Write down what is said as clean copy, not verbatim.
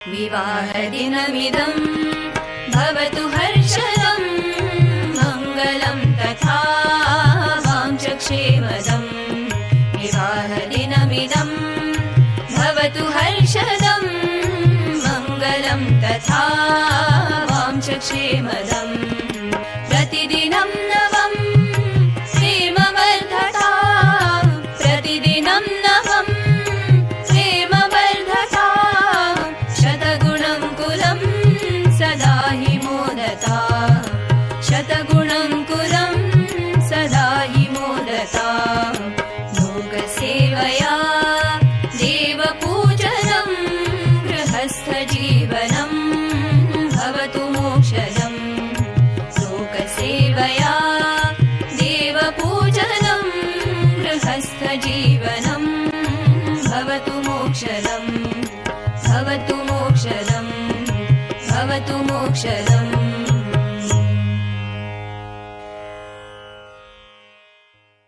विवाहदिनमिदं भवतु हर्षदं मङ्गलं तथा वाञ्छक्षेमदम् विवाहदिनमिदं भवतु हर्षदं मङ्गलं तथा वाञ्छक्षेमदम् प्रतिदिनं नवं प्रेमवर्धता प्रतिदिनं नवं प्रेमवर्धता शतगुणं कुलं सदा हि मोदता शतगुणं कुलं सदा हि मोदता लोकसेवया देवपूजनं गृहस्थजीवनं भवतु मोक्षदम् लोकसेवया देवपूजनं गृहस्थजीवनं भवतु मोक्षदम् भवतु मोक्षदम् भवतु मोक्षदम्।